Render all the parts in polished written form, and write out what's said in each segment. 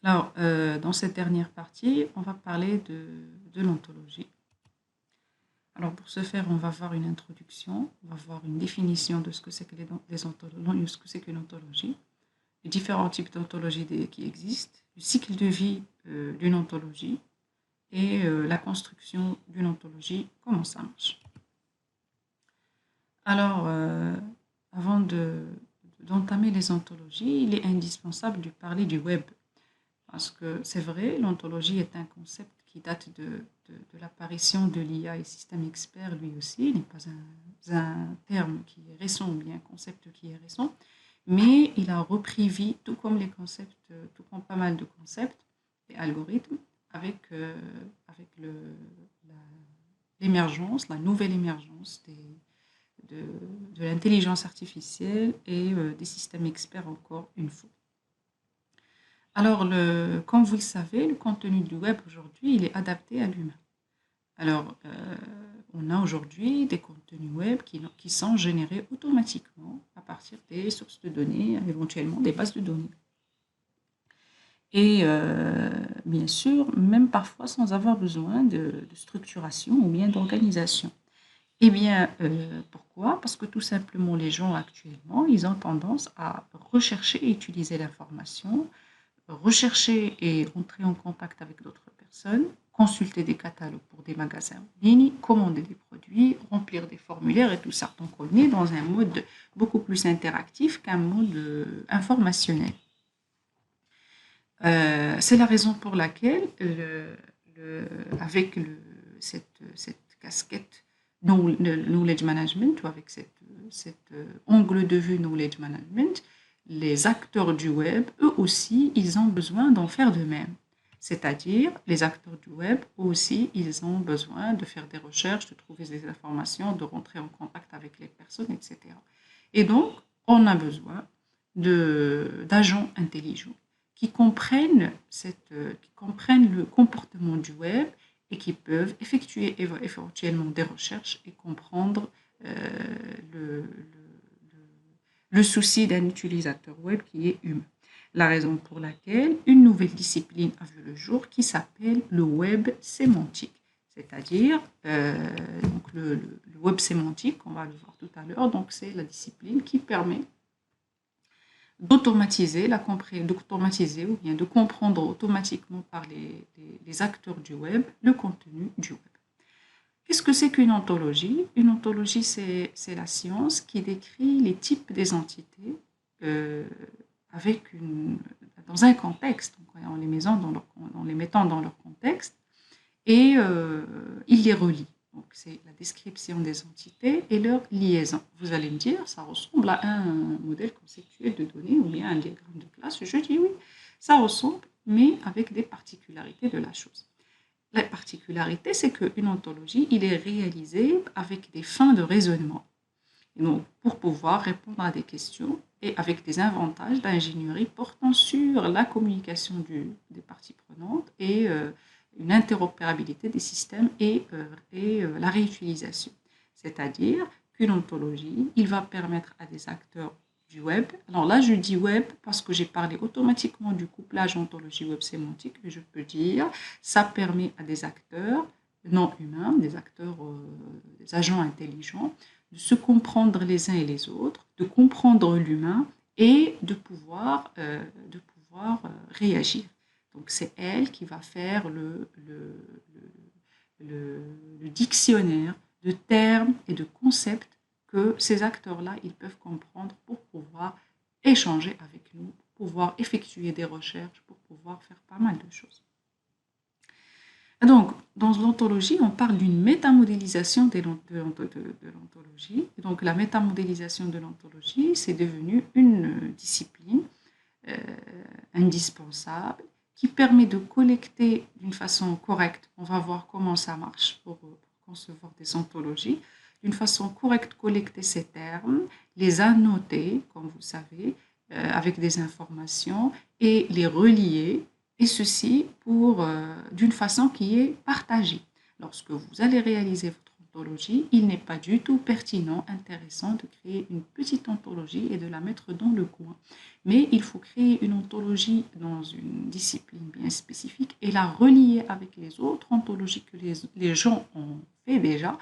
Alors, dans cette dernière partie, on va parler de l'ontologie. Alors, pour ce faire, on va voir une introduction, on va voir une définition de ce que c'est que ce que c'est qu'une ontologie, les différents types d'ontologie qui existent, le cycle de vie d'une ontologie et la construction d'une ontologie, comment ça marche. Alors, avant d'entamer les ontologies, il est indispensable de parler du web. Parce que c'est vrai, l'ontologie est un concept qui date de l'apparition de l'IA et système expert, lui aussi. Il n'est pas un terme qui est récent ou bien un concept qui est récent, mais il a repris vie, tout comme les concepts, tout comme pas mal de concepts et algorithmes, avec l'émergence, la nouvelle émergence de l'intelligence artificielle et des systèmes experts encore une fois. Alors, comme vous le savez, le contenu du web aujourd'hui, il est adapté à l'humain. Alors, on a aujourd'hui des contenus web qui sont générés automatiquement à partir des sources de données, éventuellement des bases de données. Et bien sûr, même parfois sans avoir besoin de structuration ou bien d'organisation. Eh bien, pourquoi? Parce que tout simplement, les gens actuellement, ils ont tendance à rechercher et utiliser l'information, rechercher et entrer en contact avec d'autres personnes, consulter des catalogues pour des magasins en ligne, commander des produits, remplir des formulaires et tout ça. Donc, on est dans un mode beaucoup plus interactif qu'un mode informationnel. C'est la raison pour laquelle, avec cette casquette knowledge management ou avec cet angle de vue knowledge management, les acteurs du web, eux aussi, ils ont besoin d'en faire de même. C'est-à-dire, les acteurs du web, eux aussi, ils ont besoin de faire des recherches, de trouver des informations, de rentrer en contact avec les personnes, etc. Et donc, on a besoin d'agents intelligents qui comprennent le comportement du web et qui peuvent effectuer éventuellement des recherches et comprendre le souci d'un utilisateur web qui est humain. La raison pour laquelle une nouvelle discipline a vu le jour qui s'appelle le web sémantique. C'est-à-dire, donc le web sémantique, on va le voir tout à l'heure, donc c'est la discipline qui permet d'automatiser ou bien de comprendre automatiquement par les acteurs du web le contenu du web. Qu'est-ce que c'est qu'une ontologie? Une ontologie, c'est la science qui décrit les types des entités dans un contexte, en les mettant dans leur contexte, et il les relie. Donc, c'est la description des entités et leur liaison. Vous allez me dire, ça ressemble à un modèle conceptuel de données ou bien un diagramme de classe. Je dis oui, ça ressemble, mais avec des particularités de la chose. La particularité, c'est qu'une ontologie, il est réalisé avec des fins de raisonnement. Et donc, pour pouvoir répondre à des questions et avec des avantages d'ingénierie portant sur la communication des parties prenantes et une interopérabilité des systèmes et la réutilisation. C'est-à-dire qu'une ontologie, il va permettre à des acteurs du web. Alors là, je dis web parce que j'ai parlé automatiquement du couplage ontologie web sémantique, mais je peux dire ça permet à des acteurs non humains, des acteurs, des agents intelligents, de se comprendre les uns et les autres, de comprendre l'humain et de pouvoir réagir. Donc c'est elle qui va faire le dictionnaire de termes et de concepts que ces acteurs-là, ils peuvent comprendre pour pouvoir échanger avec nous, pour pouvoir effectuer des recherches, pour pouvoir faire pas mal de choses. Donc, dans l'ontologie, on parle d'une métamodélisation de l'ontologie. Donc, la métamodélisation de l'ontologie, c'est devenu une discipline indispensable qui permet de collecter d'une façon correcte. On va voir comment ça marche pour concevoir des ontologies. D'une façon correcte, collecter ces termes, les annoter, comme vous savez, avec des informations et les relier, et ceci d'une façon qui est partagée. Lorsque vous allez réaliser votre ontologie, il n'est pas du tout pertinent, intéressant de créer une petite ontologie et de la mettre dans le coin. Mais il faut créer une ontologie dans une discipline bien spécifique et la relier avec les autres ontologies que les gens ont fait déjà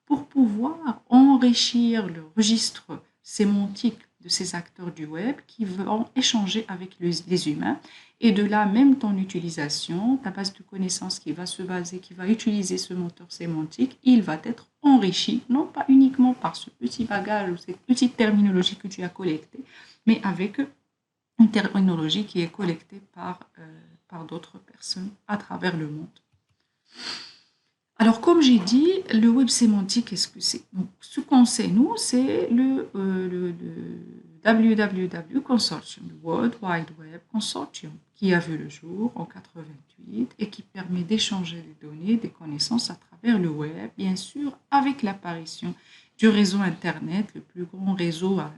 pour pouvoir enrichir le registre sémantique de ces acteurs du web qui vont échanger avec les humains. Et de là, même ton utilisation, ta base de connaissances qui va utiliser ce moteur sémantique, il va être enrichi, non pas uniquement par ce petit bagage ou cette petite terminologie que tu as collectée, mais avec une terminologie qui est collectée par d'autres personnes à travers le monde. Alors, comme j'ai dit, le web sémantique, qu'est-ce que c'est? Donc, ce qu'on sait, nous, c'est le WWW Consortium, le World Wide Web Consortium, qui a vu le jour en 88 et qui permet d'échanger des données, des connaissances à travers le web, bien sûr, avec l'apparition du réseau Internet, le plus grand réseau à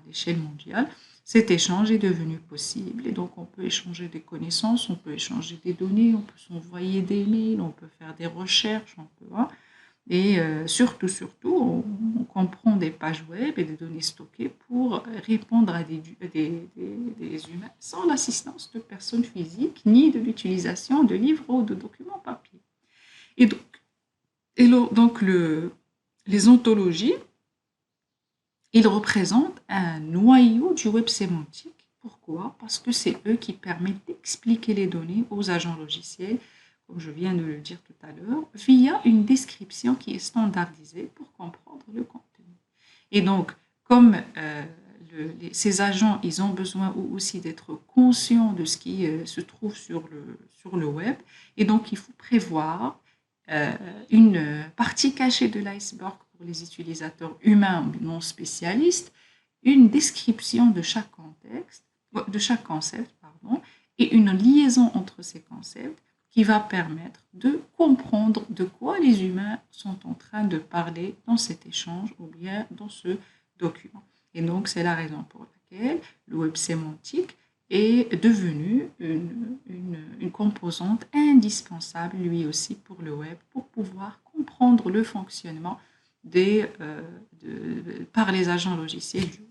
l'échelle mondiale. Cet échange est devenu possible et donc on peut échanger des connaissances, on peut échanger des données, on peut s'envoyer des mails, on peut faire des recherches, et surtout, on comprend des pages web et des données stockées pour répondre à des humains sans l'assistance de personnes physiques ni de l'utilisation de livres ou de documents papier. Et donc les ontologies, ils représentent un noyau du web sémantique. Pourquoi? Parce que c'est eux qui permettent d'expliquer les données aux agents logiciels, comme je viens de le dire tout à l'heure, via une description qui est standardisée pour comprendre le contenu. Et donc, comme ces agents, ils ont besoin aussi d'être conscients de ce qui se trouve sur le web, et donc il faut prévoir une partie cachée de l'iceberg pour les utilisateurs humains non spécialistes, une description de chaque concept, et une liaison entre ces concepts qui va permettre de comprendre de quoi les humains sont en train de parler dans cet échange ou bien dans ce document. Et donc, c'est la raison pour laquelle le web sémantique est devenu une composante indispensable, lui aussi, pour le web, pour pouvoir comprendre le fonctionnement par les agents logiciels du web.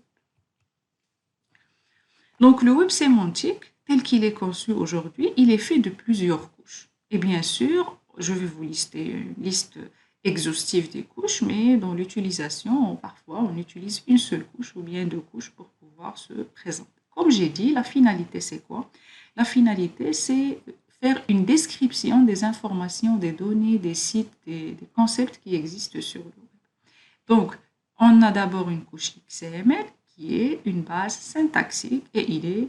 Donc, le web sémantique, tel qu'il est conçu aujourd'hui, il est fait de plusieurs couches. Et bien sûr, je vais vous lister une liste exhaustive des couches, mais dans l'utilisation, parfois, on utilise une seule couche ou bien deux couches pour pouvoir se présenter. Comme j'ai dit, la finalité, c'est quoi? La finalité, c'est faire une description des informations, des données, des sites, des concepts qui existent sur le web. Donc, on a d'abord une couche XML qui est une base syntaxique et il est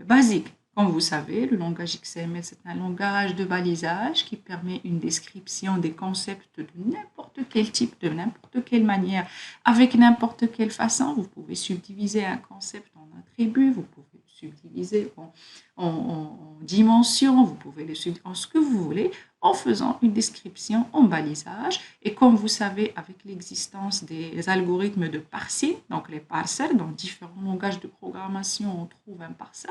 basique. Comme vous savez, le langage XML, c'est un langage de balisage qui permet une description des concepts de n'importe quel type, de n'importe quelle manière, avec n'importe quelle façon. Vous pouvez subdiviser un concept en attributs, vous pouvez le subdiviser en dimensions, vous pouvez le subdiviser en ce que vous voulez, en faisant une description en balisage. Et comme vous savez, avec l'existence des algorithmes de parsing, donc les parsers, dans différents langages de programmation, on trouve un parser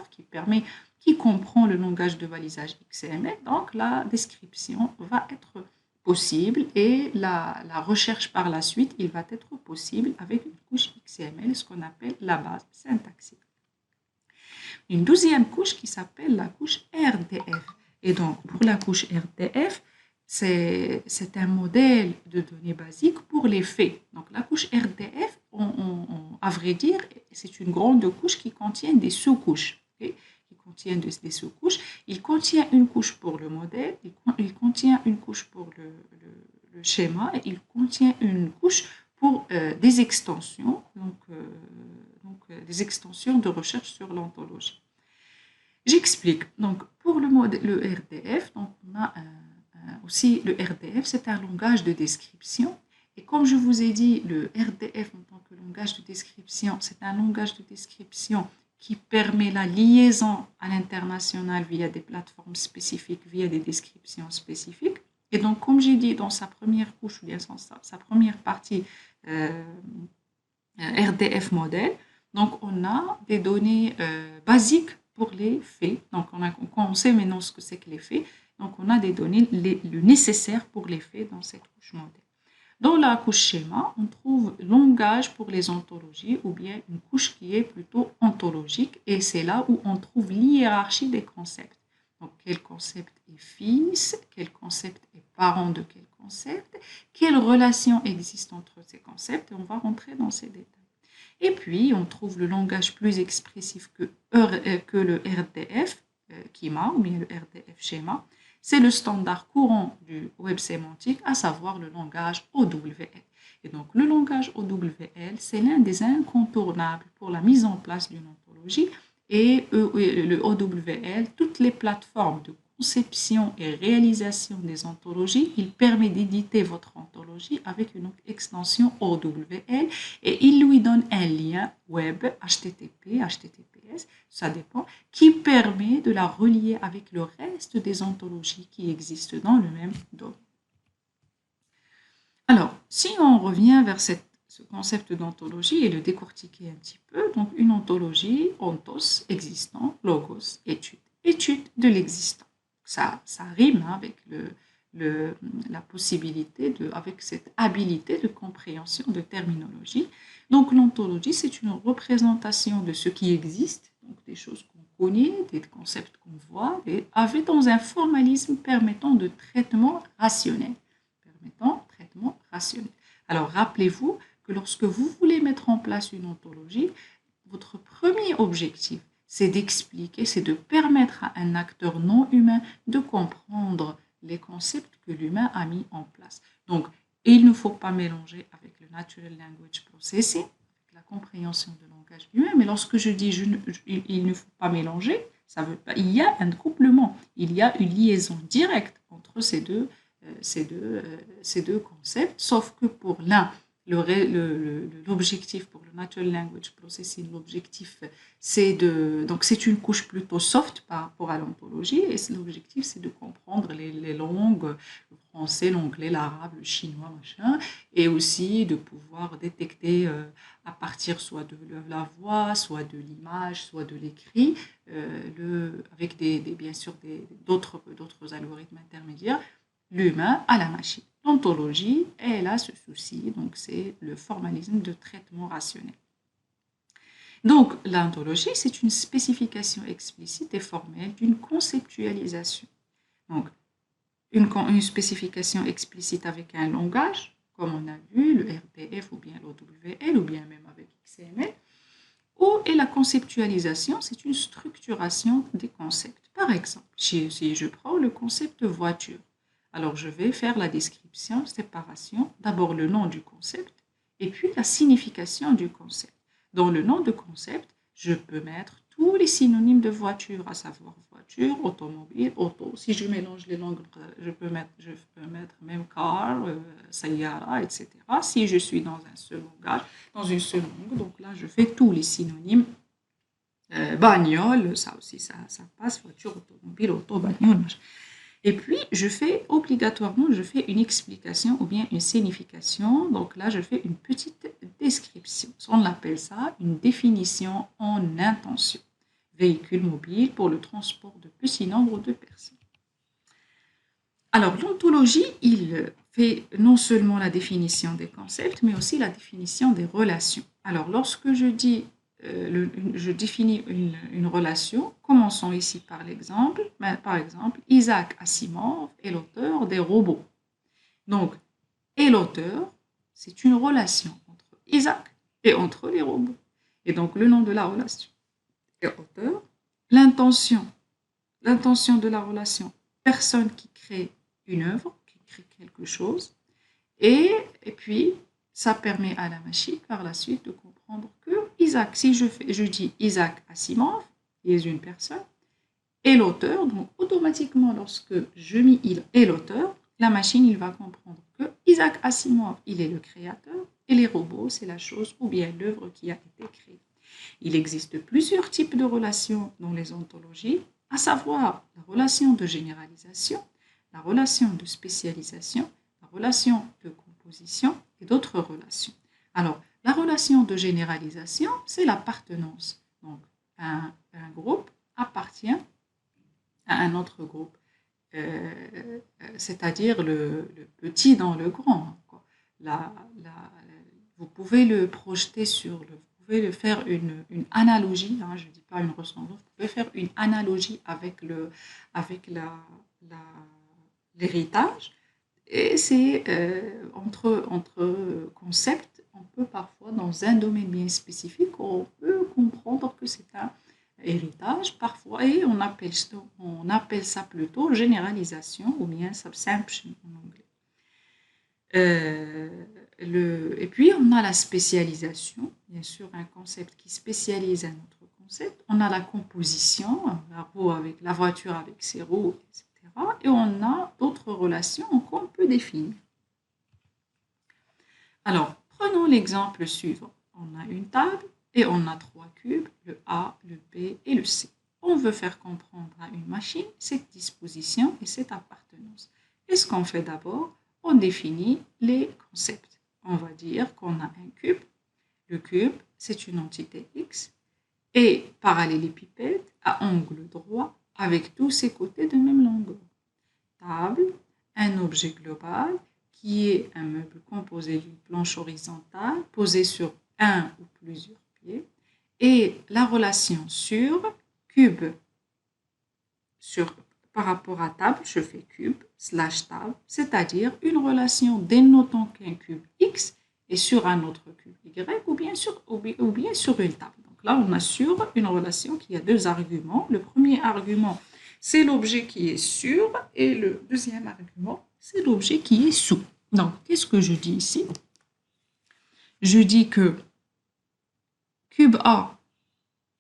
qui comprend le langage de balisage XML. Donc, la description va être possible et la recherche par la suite, il va être possible avec une couche XML, ce qu'on appelle la base syntaxique. Une deuxième couche qui s'appelle la couche RDF. Et donc, pour la couche RDF, c'est un modèle de données basiques pour les faits. Donc, la couche RDF, à vrai dire, c'est une grande couche qui contient des sous-couches. Okay? Des sous-couches. Il contient une couche pour le modèle, il contient une couche pour le schéma, et il contient une couche pour des extensions, des extensions de recherche sur l'ontologie. J'explique. Donc, pour le RDF, donc on a aussi le RDF, c'est un langage de description. Et comme je vous ai dit, le RDF en tant que langage de description, c'est un langage de description qui permet la liaison à l'international via des plateformes spécifiques, via des descriptions spécifiques. Et donc, comme j'ai dit dans sa première couche, ou bien sa première partie RDF modèle, donc on a des données basiques pour les faits. Donc, on sait maintenant ce que c'est que les faits. Donc, on a des données le nécessaire pour les faits dans cette couche modèle. Dans la couche schéma, on trouve langage pour les ontologies ou bien une couche qui est plutôt ontologique et c'est là où on trouve l'hiérarchie des concepts. Donc, quel concept est fils, quel concept est parent de quel concept, quelle relation existe entre ces concepts et on va rentrer dans ces détails. Et puis, on trouve le langage plus expressif que le RDF, Kima, ou bien le RDF schéma. C'est le standard courant du web sémantique, à savoir le langage OWL. Et donc, le langage OWL, c'est l'un des incontournables pour la mise en place d'une ontologie. Et le OWL, toutes les plateformes de conception et réalisation des ontologies, il permet d'éditer votre ontologie avec une extension OWL et il lui donne un lien web HTTP, HTTPS, ça dépend, qui permet de la relier avec le reste des ontologies qui existent dans le même domaine. Alors, si on revient vers ce concept d'ontologie et le décortiquer un petit peu, donc une ontologie, ontos, existant, logos, étude. Étude de l'existant. Ça rime avec la possibilité, avec cette habilité de compréhension de terminologie. Donc l'ontologie, c'est une représentation de ce qui existe, donc des choses qu'on connaît, des concepts qu'on voit, avec dans un formalisme permettant de traitement rationnel. Alors rappelez-vous que lorsque vous voulez mettre en place une ontologie, votre premier objectif, c'est d'expliquer, c'est de permettre à un acteur non humain de comprendre les concepts que l'humain a mis en place. Donc, il ne faut pas mélanger avec le Natural Language Processing, avec la compréhension de langage humain, mais lorsque je dis il ne faut pas mélanger, ça veut pas, il y a un couplement, il y a une liaison directe entre ces deux concepts, sauf que pour l'un, l'objectif pour le Natural Language Processing, l'objectif donc c'est une couche plutôt soft par rapport à l'ontologie et l'objectif c'est de comprendre les langues, le français, l'anglais, l'arabe, le chinois, machin, et aussi de pouvoir détecter à partir soit de la voix, soit de l'image, soit de l'écrit, avec bien sûr d'autres algorithmes intermédiaires, l'humain à la machine. L'ontologie, elle a ce souci, donc c'est le formalisme de traitement rationnel. Donc l'ontologie, c'est une spécification explicite et formelle d'une conceptualisation. Donc une spécification explicite avec un langage, comme on a vu, le RDF ou bien l'OWL ou bien même avec XML, et la conceptualisation, c'est une structuration des concepts. Par exemple, si je prends le concept voiture, alors je vais faire la description, séparation, d'abord le nom du concept et puis la signification du concept. Dans le nom de concept, je peux mettre tous les synonymes de voiture, à savoir voiture, automobile, auto. Si je mélange les langues, je peux mettre même car, sayara, etc. Si je suis dans un seul langage, dans une seule langue, donc là je fais tous les synonymes. Bagnole, ça aussi ça passe, voiture, automobile, auto, bagnole, machin. Et puis, je fais une explication ou bien une signification. Donc là, je fais une petite description. On appelle ça une définition en intention. Véhicule mobile pour le transport de petits nombres de personnes. Alors, l'ontologie, il fait non seulement la définition des concepts, mais aussi la définition des relations. Alors, lorsque je définis une relation. Commençons ici par l'exemple. Par exemple, Isaac Asimov est l'auteur des robots. Donc, et l'auteur, c'est une relation entre Isaac et entre les robots. Et donc, le nom de la relation est auteur. L'intention de la relation, personne qui crée une œuvre, qui crée quelque chose. Et puis, ça permet à la machine par la suite de comprendre que Isaac, si je dis Isaac Asimov, il est une personne, et l'auteur, donc automatiquement lorsque je mets il et l'auteur, la machine il va comprendre que Isaac Asimov, il est le créateur, et les robots, c'est la chose ou bien l'œuvre qui a été créée. Il existe plusieurs types de relations dans les ontologies, à savoir la relation de généralisation, la relation de spécialisation, la relation de composition et d'autres relations. Alors, la relation de généralisation, c'est l'appartenance. Donc, un groupe appartient à un autre groupe, c'est-à-dire le petit dans le grand. vous pouvez le projeter vous pouvez le faire une analogie, hein, je ne dis pas une ressemblance, vous pouvez faire une analogie avec l'héritage. Et c'est entre concepts, on peut parfois, dans un domaine bien spécifique, on peut comprendre que c'est un héritage parfois, et on appelle ça plutôt généralisation ou bien subsumption en anglais. Et puis, on a la spécialisation, bien sûr, un concept qui spécialise un autre concept. On a la composition, la voiture avec ses roues, etc. Et on a d'autres relations qu'on peut définir. Alors, prenons l'exemple suivant. On a une table et on a 3 cubes, le A, le B et le C. On veut faire comprendre à une machine cette disposition et cette appartenance. Et ce qu'on fait d'abord, on définit les concepts. On va dire qu'on a un cube. Le cube, c'est une entité X et parallélépipède à angle droit avec tous ses côtés de même longueur. Table, un objet global qui est un meuble composé d'une planche horizontale posée sur un ou plusieurs pieds, et la relation sur cube par rapport à table, je fais cube / table, c'est-à-dire une relation dénotant qu'un cube X est sur un autre cube Y ou bien sur une table. Donc là, on assure une relation qui a 2 arguments. Le premier argument, c'est l'objet qui est sur, et le deuxième argument, c'est l'objet qui est sous. Donc, qu'est-ce que je dis ici? Je dis que cube A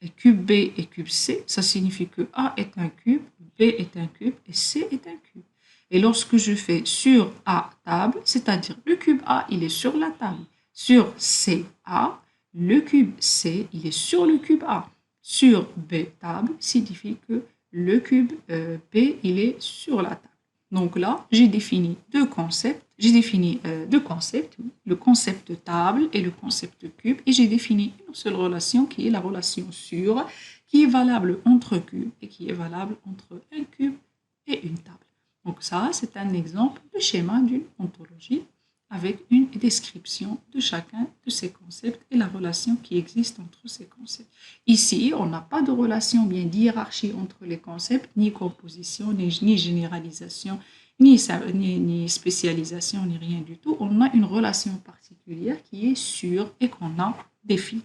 et cube B et cube C, ça signifie que A est un cube, B est un cube et C est un cube. Et lorsque je fais sur A table, c'est-à-dire le cube A, il est sur la table. Sur CA, le cube C, il est sur le cube A. Sur B table, signifie que le cube B, il est sur la table. Donc là, j'ai défini deux concepts. Le concept table et le concept cube, et j'ai défini une seule relation qui est la relation sur, qui est valable entre cubes et qui est valable entre un cube et une table. Donc ça, c'est un exemple de schéma d'une ontologie avec une description de chacun de ces concepts et la relation qui existe entre ces concepts. Ici, on n'a pas de relation bien d'hiérarchie entre les concepts, ni composition, ni généralisation, ni spécialisation, ni rien du tout. On a une relation particulière qui est sûre et qu'on a définie.